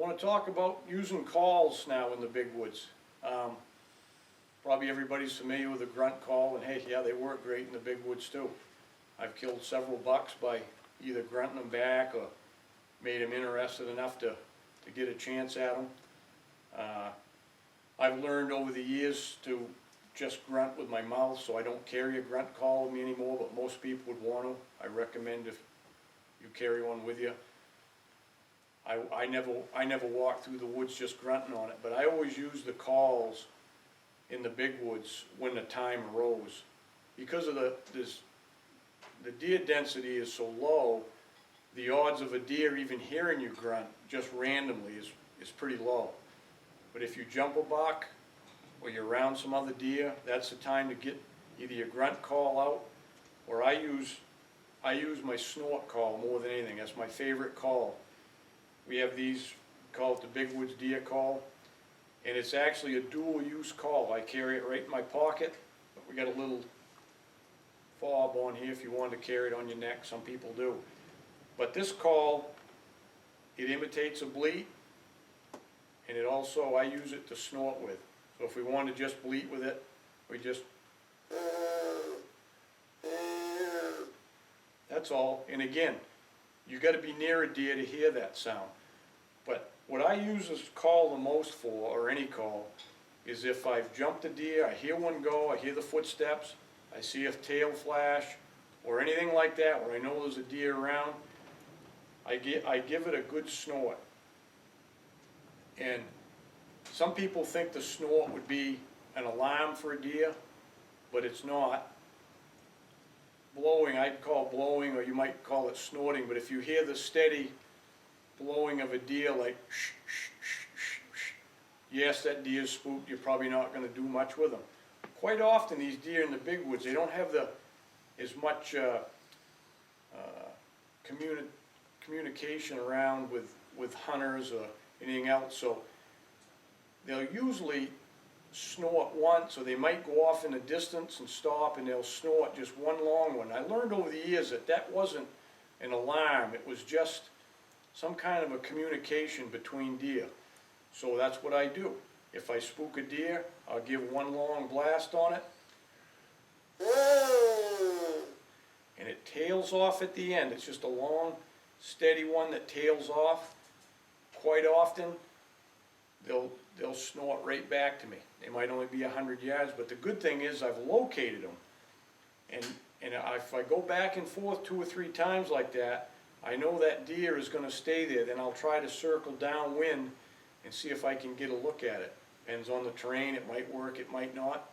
want to talk about using calls now in the big woods. Probably everybody's familiar with a grunt call, and hey, yeah, they work great in the big woods too. I've killed several bucks by either grunting them back or made them interested enough to get a chance at them. I've learned over the years to just grunt with my mouth, so I don't carry a grunt call with me anymore, but most people would want to. I recommend if you carry one with you. I never walk through the woods just grunting on it, but I always use the calls in the big woods when the time arose. Because of the deer density is so low, the odds of a deer even hearing you grunt just randomly is pretty low. But if you jump a buck or you're around some other deer, that's the time to get either your grunt call out, or I use my snort call more than anything. That's my favorite call. We have these, called the Big Woods Deer Call, and it's actually a dual use call. I carry it right in my pocket, but we got a little fob on here if you want to carry it on your neck. Some people do. But this call, it imitates a bleat, and it also, I use it to snort with. So if we want to just bleat with it, we just, that's all. And again, you got to be near a deer to hear that sound. But what I use this call the most for, or any call, is if I've jumped a deer, I hear one go, I hear the footsteps, I see a tail flash, or anything like that where I know there's a deer around, I give it a good snort. And some people think the snort would be an alarm for a deer, but it's not. Blowing, I'd call blowing, or you might call it snorting, but if you hear the steady blowing of a deer like shh, shh, shh, shh, shh, yes, that deer's spooked, you're probably not going to do much with them. Quite often these deer in the big woods, they don't have as much communication around with hunters or anything else, so they'll usually snort once, or they might go off in the distance and stop, and they'll snort just one long one. I learned over the years that wasn't an alarm, it was just some kind of a communication between deer. So that's what I do. If I spook a deer, I'll give one long blast on it, and it tails off at the end. It's just a long, steady one that tails off. Quite often, they'll snort right back to me. They might only be 100 yards, but the good thing is I've located them. And if I go back and forth 2 or 3 times like that, I know that deer is going to stay there. Then I'll try to circle downwind and see if I can get a look at it. Depends on the terrain. It might work, it might not.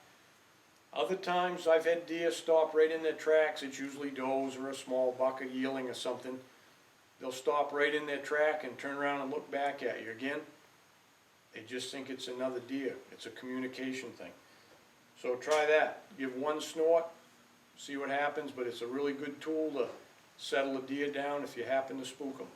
Other times I've had deer stop right in their tracks. It's usually does or a small buck, a yearling or something. They'll stop right in their track and turn around and look back at you again. They just think it's another deer. It's a communication thing. So try that. Give one snort, see what happens, but it's a really good tool to settle a deer down if you happen to spook them.